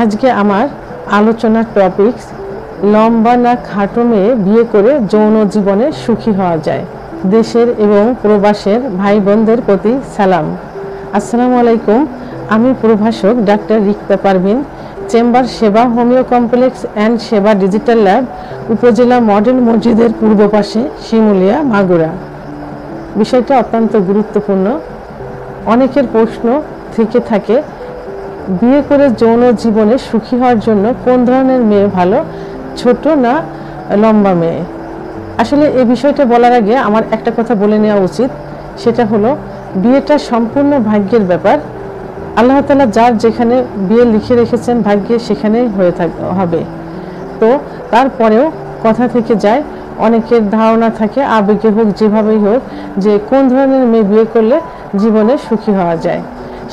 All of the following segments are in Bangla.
আজকে আমার আলোচনার টপিকস লম্বা না খাটো মেয়ে বিয়ে করে যৌন জীবনে সুখী হওয়া যায়। দেশের এবং প্রবাসের ভাই বোনদের প্রতি সালাম। আসসালামু আলাইকুম। আমি প্রভাষক ডাক্তার রিক্তা পারভিন, চেম্বার সেবা হোমিও কমপ্লেক্স অ্যান্ড সেবা ডিজিটাল ল্যাব, উপজেলা মডেল মসজিদের পূর্ব পাশে, শিমুলিয়া, মাগুরা। বিষয়টা অত্যন্ত গুরুত্বপূর্ণ। অনেকের প্রশ্ন থেকে থাকে, বিয়ে করে যৌন জীবনে সুখী হওয়ার জন্য কোন ধরনের মেয়ে ভালো, ছোট না লম্বা মেয়ে? আসলে এই বিষয়টা বলার আগে আমার একটা কথা বলে নেওয়া উচিত, সেটা হলো বিয়েটা সম্পূর্ণ ভাগ্যের ব্যাপার। আল্লাহ তাআলা যার যেখানে বিয়ে লিখে রেখেছেন ভাগ্যে সেখানেই হবে। তো তারপরেও কথা থেকে যায়, অনেকের ধারণা থাকে আবেগে হোক যেভাবেই হোক যে কোন ধরনের মেয়ে বিয়ে করলে জীবনে সুখী হওয়া যায়।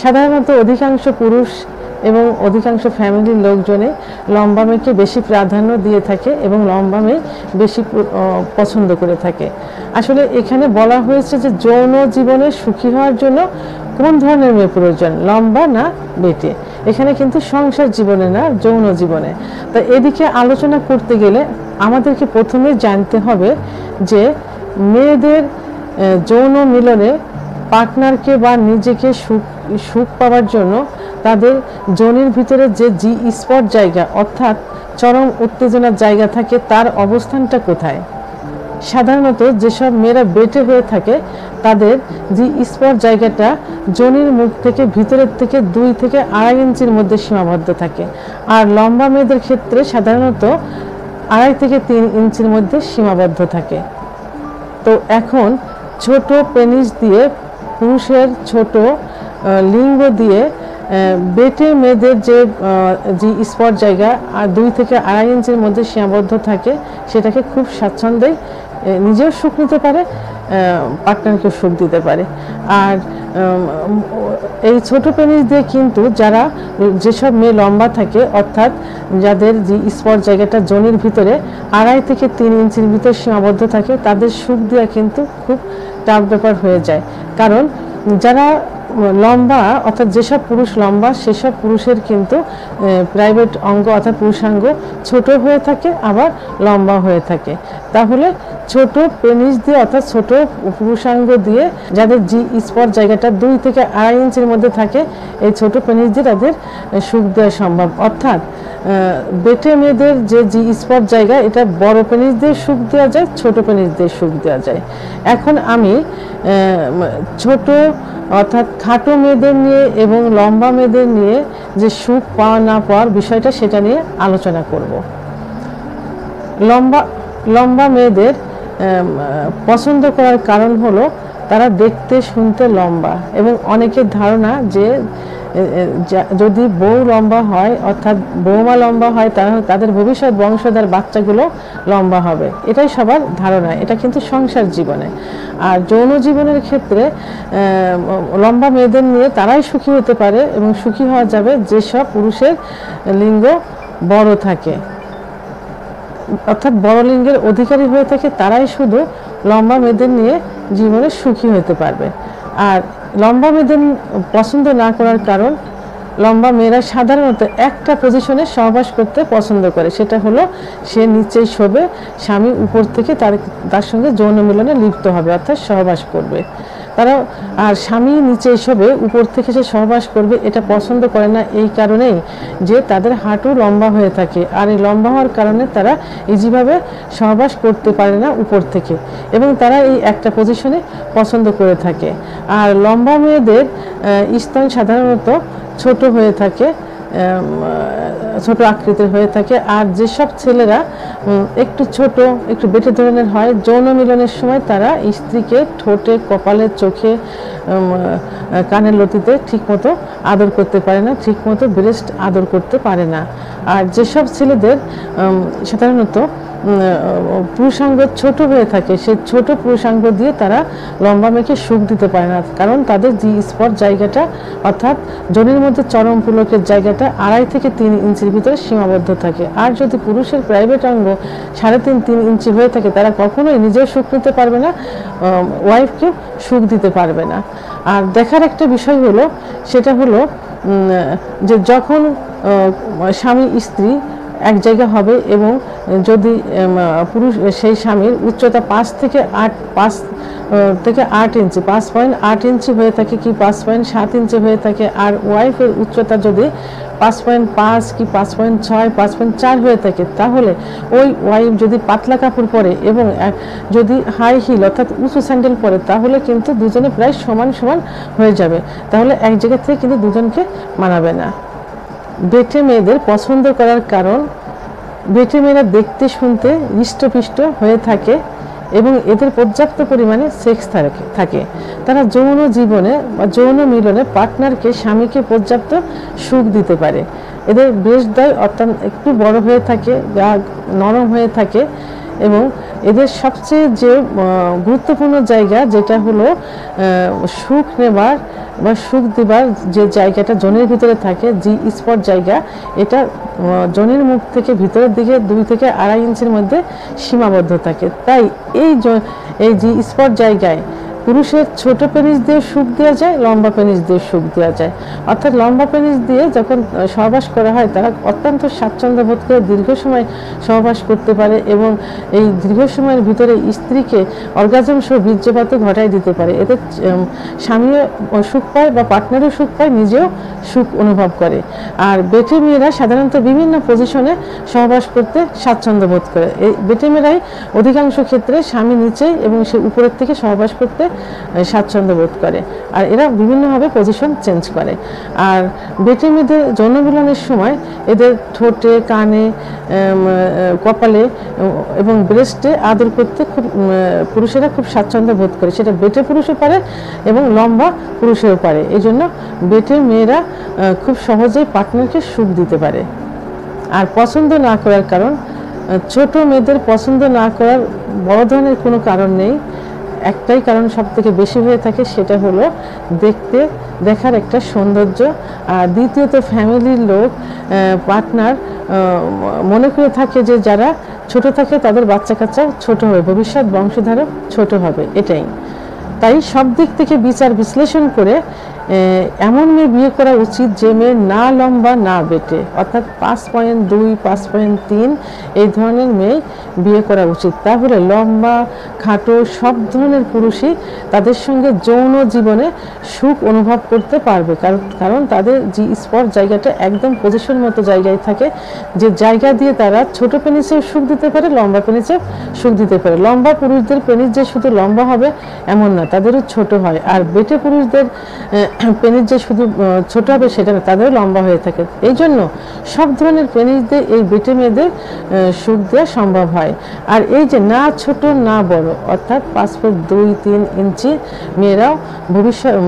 সাধারণত অধিকাংশ পুরুষ এবং অধিকাংশ ফ্যামিলির লোকজনে লম্বা মেয়েকে বেশি প্রাধান্য দিয়ে থাকে এবং লম্বা মেয়ে বেশি পছন্দ করে থাকে। আসলে এখানে বলা হয়েছে যে যৌন জীবনে সুখী হওয়ার জন্য কোন ধরনের মেয়ে প্রয়োজন, লম্বা না বেটে। এখানে কিন্তু সংসার জীবনে না, যৌন জীবনে। তো এদিকে আলোচনা করতে গেলে আমাদেরকে প্রথমে জানতে হবে যে মেয়েদের যৌন মিলনে পার্টনারকে বা নিজেকে সুখ পাওয়ার জন্য তাদের যোনির ভিতরে যে জি স্পট জায়গা অর্থাৎ চরম উত্তেজনার জায়গা থাকে তার অবস্থানটা কোথায়। সাধারণত যেসব মেয়েরা বেটে হয়ে থাকে তাদের জি স্পট জায়গাটা যোনির মুখ থেকে ভিতরের থেকে 2 থেকে 2.5 ইঞ্চির মধ্যে সীমাবদ্ধ থাকে, আর লম্বা মেয়েদের ক্ষেত্রে সাধারণত 2.5 থেকে 3 ইঞ্চির মধ্যে সীমাবদ্ধ থাকে। তো এখন ছোট পেনিস দিয়ে, পুরুষের ছোট লিঙ্গ দিয়ে বেটে মেয়েদের যে স্পট জায়গা আর 2 থেকে 2.5 ইঞ্চির মধ্যে সীমাবদ্ধ থাকে, সেটাকে খুব স্বাচ্ছন্দ্যেই নিজেও সুখ নিতে পারে, পার্টনারকে সুখ দিতে পারে। আর এই ছোট পেনিস দিয়ে কিন্তু যেসব মেয়ে লম্বা থাকে অর্থাৎ যাদের যে স্পট জায়গাটা যোনির ভিতরে 2.5 থেকে 3 ইঞ্চির ভিতর সীমাবদ্ধ থাকে, তাদের সুখ দেওয়া কিন্তু খুব টাফ ব্যাপার হয়ে যায়। কারণ যারা লম্বা অর্থাৎ যেসব পুরুষ লম্বা সেসব পুরুষের কিন্তু প্রাইভেট অঙ্গ অর্থাৎ পুরুষাঙ্গ ছোট হয়ে থাকে, আবার লম্বা হয়ে থাকে। তাহলে ছোট পেনিস দিয়ে অর্থাৎ ছোট পুরুষাঙ্গ দিয়ে যাদের জি স্পট জায়গাটা 2 থেকে 2.5 ইঞ্চির মধ্যে থাকে, এই ছোট পেনিস দিয়ে তাদের সুখ দেওয়া সম্ভব। অর্থাৎ বেটে মেয়েদের যে জি স্পট জায়গা, এটা বড় পেনিস দিয়ে সুখ দেওয়া যায়, ছোট পেনিস দিয়ে সুখ দেওয়া যায়। এখন আমি ছোট অর্থাৎ খাটো মেয়েদের নিয়ে এবং লম্বা মেয়েদের নিয়ে যে সুখ পাওয়া না পাওয়ার বিষয়টা, সেটা নিয়ে আলোচনা করব। লম্বা মেয়েদের পছন্দ করার কারণ হলো তারা দেখতে শুনতে লম্বা, এবং অনেকের ধারণা যে যদি বউ লম্বা হয় অর্থাৎ বৌমা লম্বা হয় তাহলে তাদের ভবিষ্যৎ বংশধর বাচ্চাগুলো লম্বা হবে। এটাই সবার ধারণা। এটা কিন্তু সংসার জীবনে। আর যৌন জীবনের ক্ষেত্রে লম্বা মেয়েদের নিয়ে তারাই সুখী হতে পারে এবং সুখী হওয়া যাবে যেসব পুরুষের লিঙ্গ বড় থাকে, অর্থাৎ বড় লিঙ্গের অধিকারী হয়ে থাকে, তারাই শুধু লম্বা মেয়েদের নিয়ে জীবনে সুখী হতে পারবে। আর লম্বা মেয়েদের পছন্দ না করার কারণ, লম্বা মেয়েরা সাধারণত একটা পজিশনে সহবাস করতে পছন্দ করে, সেটা হলো সে নিচেই শোবে, স্বামী উপর থেকে তার সঙ্গে যৌন মিলনে লিপ্ত হবে অর্থাৎ সহবাস করবে। আর স্বামী নিচে শোবে, উপর থেকে সে সহবাস করবে, এটা পছন্দ করে না এই কারণেই যে তাদের হাঁটু লম্বা হয়ে থাকে, আর এই লম্বা হওয়ার কারণে তারা ইজিভাবে সহবাস করতে পারে না উপর থেকে, এবং তারা এই একটা পজিশনে পছন্দ করে থাকে। আর লম্বা মেয়েদের স্তন সাধারণত ছোট হয়ে থাকে, ছোট আকৃতির হয়ে থাকে। আর যেসব ছেলেরা একটু ছোট, একটু বেটে ধরনের হয়, যৌন মিলনের সময় তারা স্ত্রীকে ঠোঁটে, কপালে, চোখে, কানের লতিতে ঠিকমতো আদর করতে পারে না, ঠিকমতো ব্রেস্ট আদর করতে পারে না। আর যেসব ছেলেদের সাধারণত পুরুষাঙ্গ ছোট হয়ে থাকে, সে ছোট পুরুষাঙ্গ দিয়ে তারা লম্বা মেয়েকে সুখ দিতে পারে না, কারণ তাদের জি স্পট জায়গাটা অর্থাৎ যোনির মধ্যে চরম পুলকের জায়গাটা 2.5 থেকে 3 ইঞ্চির ভিতরে সীমাবদ্ধ থাকে। আর যদি পুরুষের প্রাইভেট অঙ্গ 3.5-3 ইঞ্চি হয়ে থাকে, তারা কখনোই নিজেও সুখ নিতে পারবে না, ওয়াইফকেও সুখ দিতে পারবে না। আর দেখার একটা বিষয় হলো, সেটা হলো যে যখন স্বামী স্ত্রী এক জায়গা হবে এবং যদি পুরুষ সেই স্বামীর উচ্চতা 5 থেকে 8 ইঞ্চি 5.8 ইঞ্চি হয়ে থাকে কি 5.7 ইঞ্চি হয়ে থাকে, আর ওয়াইফের উচ্চতা যদি 5.5 কি 5.6 5.4 হয়ে থাকে, তাহলে ওই ওয়াইফ যদি পাতলা কাপড় পরে এবং যদি হাই হিল অর্থাৎ উঁচু স্যান্ডেল পরে, তাহলে কিন্তু দুজনে প্রায় সমান সমান হয়ে যাবে। তাহলে এক জায়গা থেকে কিন্তু দুজনকে মানাবে না। বেটে মেয়েদের পছন্দ করার কারণ, বেটে মেয়েরা দেখতে শুনতে হৃষ্টপুষ্ট হয়ে থাকে এবং এদের পর্যাপ্ত পরিমাণে সেক্স থাকে। তারা যৌন জীবনে বা যৌন মিলনে পার্টনারকে স্বামীকে পর্যাপ্ত সুখ দিতে পারে। এদের ব্রেস্টদ্বয় অত্যন্ত একটু বড় হয়ে থাকে বা নরম হয়ে থাকে এবং এদের সবচেয়ে যে গুরুত্বপূর্ণ জায়গা যেটা হলো সুখ নেবার বা সুখ দেবার যে জায়গাটা জনের ভিতরে থাকে, জি স্পট জায়গা, এটা জনের মুখ থেকে ভিতরের দিকে 2 থেকে 2.5 ইঞ্চির মধ্যে সীমাবদ্ধ থাকে। তাই এই জি স্পট জায়গায় পুরুষের ছোট পেনিস দিয়ে সুখ দেওয়া যায়, লম্বা পেনিস দিয়ে সুখ দেওয়া যায়। অর্থাৎ লম্বা পেনিস দিয়ে যখন সহবাস করা হয় তারা অত্যন্ত স্বাচ্ছন্দ্য বোধ করে দীর্ঘ সময় সহবাস করতে পারে এবং এই দীর্ঘ সময়ের ভিতরে স্ত্রীকে অর্গাজম সহ বীর্যপাতও ঘটায় দিতে পারে। এতে স্বামীও সুখ পায় বা পার্টনারও সুখ পায়, নিজেও সুখ অনুভব করে। আর বেটে মেয়েরা সাধারণত বিভিন্ন পজিশনে সহবাস করতে স্বাচ্ছন্দ্য বোধ করে। এই বেটে মেয়েরাই অধিকাংশ ক্ষেত্রে স্বামী নিচে এবং সে উপরের থেকে সহবাস করতে স্বাচ্ছন্দ্য বোধ করে, আর এরা বিভিন্নভাবে পজিশন চেঞ্জ করে। আর বেটে মেয়েদের যৌন মিলনের সময় এদের ঠোঁটে, কানে, কপালে এবং ব্রেস্টে আদর করতে পুরুষেরা খুব স্বাচ্ছন্দ্য বোধ করে। সেটা বেটে পুরুষও পারে এবং লম্বা পুরুষেও পারে। এই জন্য বেটে মেয়েরা খুব সহজেই পার্টনারকে সুখ দিতে পারে। আর পছন্দ না করার কারণ, ছোট মেয়েদের পছন্দ না করার বড় ধরনের কোনো কারণ নেই। একটাই কারণ সব থেকে বেশি হয়ে থাকে, সেটা হলো দেখার একটা সৌন্দর্য। আর দ্বিতীয়ত ফ্যামিলির লোক, পার্টনার মনে করে থাকে যে যারা ছোট থাকে তাদের বাচ্চা কাচ্চাও ছোট হবে, ভবিষ্যৎ বংশধারও ছোট হবে, এটাই। তাই সব দিক থেকে বিচার বিশ্লেষণ করে এমন মেয়ে বিয়ে করা উচিত যে মেয়ে না লম্বা না বেটে, অর্থাৎ 5.2 5.3 এই ধরনের মেয়ে বিয়ে করা উচিত। তাহলে লম্বা খাটো সব ধরনের পুরুষই তাদের সঙ্গে যৌন জীবনে সুখ অনুভব করতে পারবে, কারণ তাদের জি স্পট জায়গাটা একদম পজিশন মতো জায়গায় থাকে, যে জায়গা দিয়ে তারা ছোট পেনিসেও সুখ দিতে পারে, লম্বা পেনিসেও সুখ দিতে পারে। লম্বা পুরুষদের পেনিস যে শুধু লম্বা হবে এমন না, তাদেরও ছোট হয়। আর বেটে পুরুষদের পেনিস যে শুধু ছোট হবে সেটা না, তাদেরও লম্বা হয়ে থাকে। এই জন্য সব ধরনের পেনিস দিয়ে এই বেটে মেয়েদের সুখ দেওয়া সম্ভব হয়। আর এই যে না ছোট না বড়, অর্থাৎ 5 ফুট 2-3 ইঞ্চি মেয়েরাও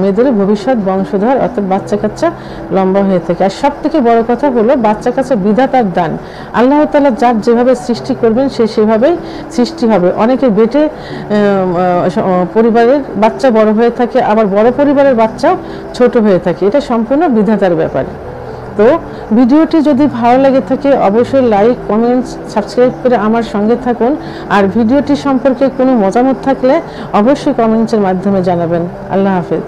মেয়েদের ভবিষ্যৎ বংশধর অর্থাৎ বাচ্চা কাচ্চা লম্বা হয়ে থাকে। আর সব থেকে বড় কথা হলো বাচ্চা কাচ্চা বিধাতার দান। আল্লাহ তাআলা যার যেভাবে সৃষ্টি করবেন সে সেভাবেই সৃষ্টি হবে। অনেকে বেটে পরিবারের বাচ্চা বড় হয়ে থাকে, আবার বড় পরিবারের বাচ্চাও ছোট হয়ে থাকে, এটা সম্পূর্ণ বিধাতার ব্যাপার। তো ভিডিওটি যদি ভালো লাগে থাকে অবশ্যই লাইক, কমেন্টস, সাবস্ক্রাইব করে আমার সঙ্গে থাকুন। আর ভিডিওটি সম্পর্কে কোনো মতামত থাকলে অবশ্যই কমেন্টসের মাধ্যমে জানাবেন। আল্লাহ হাফেজ।